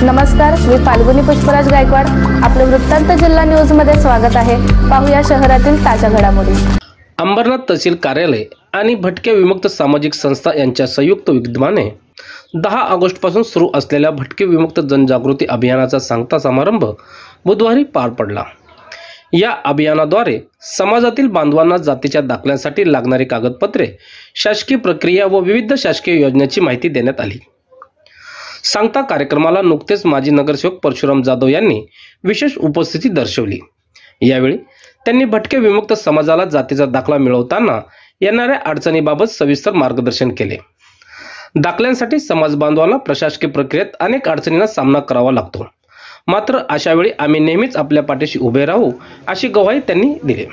नमस्कार, मी फाल्गुनी पुष्पराज गायकवाड. आपले वृत्तांत जिल्हा न्यूज मध्ये स्वागत आहे. पाहूया शहरातील ताज्या घडामोडी. अंबरनाथ तहसील कार्यालय आणि भटक्या विमुक्त सामाजिक संस्था यांच्या संयुक्त विद्यमाने 10 ऑगस्टपासून सुरू असलेल्या भटके विमुक्त जनजागृती अभियानाचा सांगता समारंभ बुधवारी पार पडला. या अभियानाद्वारे समाजातील बांधवांना जातीच्या दाखल्यांसाठी लागणारी कागदपत्रे, शासकीय प्रक्रिया व विविध शासकीय योजनांची माहिती देण्यात आली. सांगता कार्यक्रमाला नुकतेच माजी नगरसेवक परशुराम जाधव यांनी विशेष उपस्थिती दर्शवली. यावेळी त्यांनी भटके विमुक्त समाजाला जातीचा दाखला मिळवताना येणाऱ्या अडचणीबाबत सविस्तर मार्गदर्शन केले. दाखल्यांसाठी समाज बांधवांना प्रशासकीय प्रक्रियेत अनेक अडचणींना सामना करावा लागतो, मात्र अशा वेळी आम्ही नेहमीच आपल्या पाठीशी उभे राहू अशी ग्वाही त्यांनी दिली.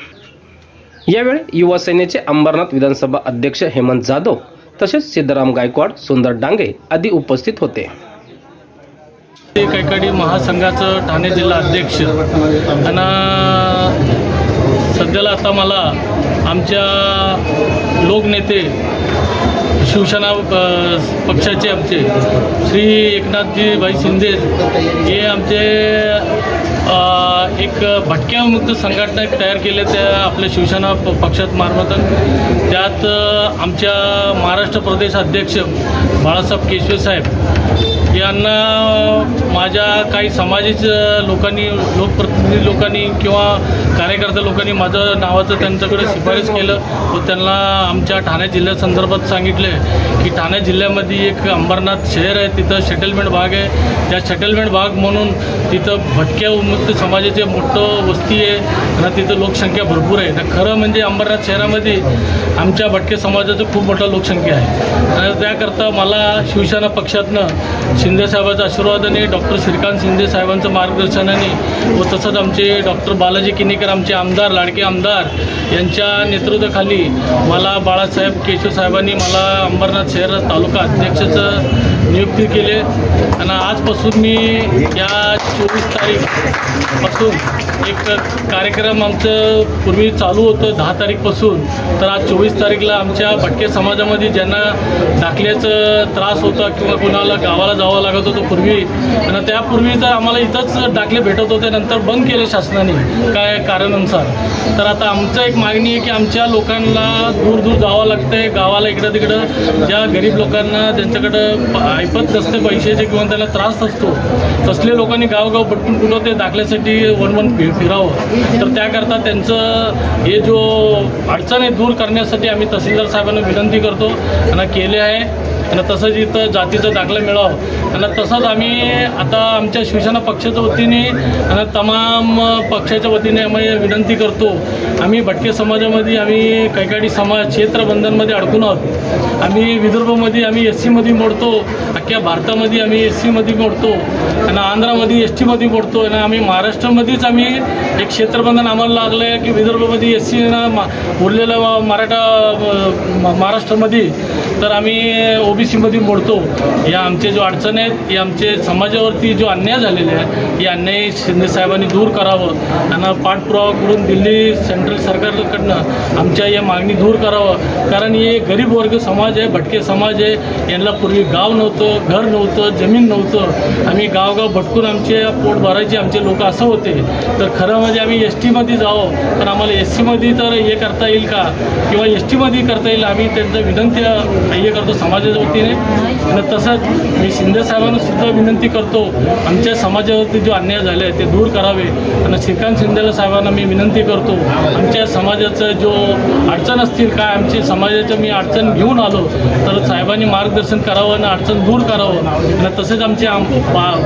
यावेळी युवा सेनेचे अंबरनाथ विधानसभा अध्यक्ष हेमंत जाधव तसेच सिद्धराम गायकवाड, सुंदर डांगे आदी उपस्थित होते. कैकाडी महासंघाचं ठाणे जिल्हा अध्यक्ष आणि सध्याला आता मला आमच्या लोकनेते शिवसेना पक्षाचे आमचे श्री एकनाथजी भाई शिंदे हे आमचे एक भटक्या विमुक्त संघटना तयार केले त्या आपल्या शिवसेना पक्षात मार्फत. त्यात आमच्या महाराष्ट्र प्रदेश अध्यक्ष बाळासाहेब केशवे साहेब यांना माझ्या काही सामाजिक लोकांनी, लोकप्रतिनिधी लोकांनी किंवा कार्यकर्ते लोकांनी माझं नावाचं त्यांच्याकडे शिफारस केलं व त्यांना आमच्या ठाणे जिल्ह्यासंदर्भात सांगितले की ठाणे जिल्ह्यामध्ये एक अंबरनाथ शहर आहे, तिथं सेटलमेंट भाग आहे. त्या सेटलमेंट भाग म्हणून तिथं भटक्या विमुक्त समाजाचे मोठं वस्ती आहे आणि तिथं लोकसंख्या भरपूर आहे. तर खरं म्हणजे अंबरनाथ शहरामध्ये आमच्या भटके समाजाचं खूप मोठा लोकसंख्या आहे. आणि त्याकरता मला शिवसेना पक्षातनं शिंदे साहेबांचा आशीर्वादाने, डॉक्टर श्रीकांत शिंदे साहेबांचं मार्गदर्शनाने व तसंच आमचे डॉक्टर बालाजी किनीकर आमचे आमदार, लाडके आमदार यांच्या नेतृत्वाखाली मला बाळासाहेब केशव साहेबांनी मला अंबरनाथ शहर तालुका अध्यक्षाचं नियुक्ती केले. आणि आजपासून मी या 24 तारीखपासून एक कार्यक्रम आमचं पूर्वी चालू होतं 10 तारीखपासून, तर आज 24 तारीखला आमच्या भटके समाजामध्ये ज्यांना दाखल्याचं त्रास होता किंवा कुणाला गावाला जावं लागत होतं पूर्वी, आणि त्यापूर्वी तर आम्हाला इथंच दाखले भेटत होते, नंतर बंद केले शासनाने काय कारणानुसार. तर आता आमचं एक मागणी आहे की आमच्या लोकांना दूर दूर जावं लागतं आहे गावाला, इकडं तिकडं. ज्या गरीब लोकांना ज्यांच्याकडं ऐपत नसते पैशाचे किंवा त्यांना त्रास असतो, तसले लोकांनी गावगाव पटकून कुठं ते दाखल्यासाठी वन फिरावं. तर त्याकरता त्यांचं हे जो अडचण आहे दूर करण्यासाठी आम्ही तहसीलदार साहेबांना विनंती करतो आणि केले आहे. आणि तसंच इथं जातीचा दाखला मिळावं. आणि तसंच आम्ही आता आमच्या शिवसेना पक्षाच्या वतीने आणि तमाम पक्षाच्या वतीने आम्ही विनंती करतो. आम्ही भटके समाजामध्ये आम्ही कैकाडी समाज क्षेत्रबंधनमध्ये अडकून आहोत. आम्ही विदर्भामध्ये आम्ही SC मध्ये मोडतो, अख्ख्या भारतामध्ये आम्ही SC मोडतो आणि आंध्रामध्ये ST मध्ये मोडतो. आणि आम्ही महाराष्ट्रामध्येच आम्ही एक क्षेत्रबंधन आम्हाला लागलं आहे की विदर्भामध्ये SC उरलेलं मराठा महाराष्ट्रामध्ये, तर आम्ही OBC मध्ये मोडतो. या आमचे जो अडचण आहेत, या आमचे समाजावरती जो अन्याय झालेले आहे, हे अन्याय शिंदे साहेबांनी दूर करावं आणि पाठपुरावा करून दिल्ली सेंट्रल सरकारकडनं आमच्या या मागणी दूर करावं. कारण हे गरीब वर्ग समाज आहे, भटके समाज आहे. यांना पूर्वी गाव नव्हतं, घर नव्हतं, जमीन नव्हतं. आम्ही गावगाव भटकून आमचे पोट भरायचे आमचे लोक असं होते. तर खरं म्हणजे आम्ही ST मध्ये जावं, पण आम्हाला SC मध्ये तर हे करता येईल का किंवा ST मध्ये करता येईल, आम्ही त्यांचं विनंती हे करतो समाजाच्या वतीने. आणि तसंच मी शिंदे साहेबांना सुद्धा विनंती करतो, आमच्या समाजावरती जो अन्याय झाला आहे ते दूर करावे. आणि श्रीकांत शिंदे साहेबांना मी विनंती करतो, आमच्या समाजाचं जो अडचण असतील काय आमची समाजाचं मी अडचण घेऊन आलो तर साहेबांनी मार्गदर्शन करावं आणि अडचण दूर करावं. आणि तसेच आमचे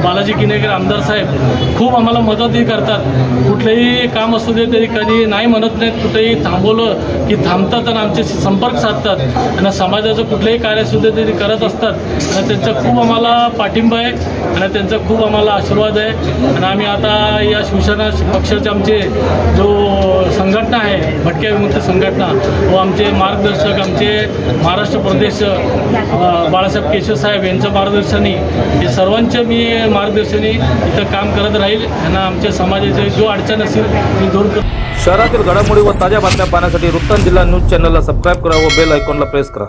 बालाजी किनीकर आमदार साहेब खूप आम्हाला मदतही करतात. कुठलंही काम असू दे तरी कधी नाही म्हणत नाहीत, कुठेही थांबवलं की थांबतात आणि आमचे संपर्क साधतात आणि समाजाचं कुठलंही कार्य सुद्धा ते करत असतात. आणि त्यांचा खूप आम्हाला पाठिंबा आहे आणि त्यांचा खूप आम्हाला आशीर्वाद आहे. आणि आम्ही आता या शिवसेना पक्षाचे आमचे जो संघटना आहे भटक्या विमुक्त संघटना व आमचे मार्गदर्शक आमचे महाराष्ट्र प्रदेश बाळासाहेब केशव साहेब यांच्या मार्गदर्शनाने हे सर्वांच्या मी मार्गदर्शनाने इथं काम करत राहील आणि आमच्या समाजाचे जो अडचण असेल ती दूर कर. शहरातील घडामोडी व ताज्या बातम्या पाहण्यासाठी वृत्तांत जिल्हा न्यूज चॅनलला सबस्क्राईब करा व बेल आयकॉनला प्रेस करा.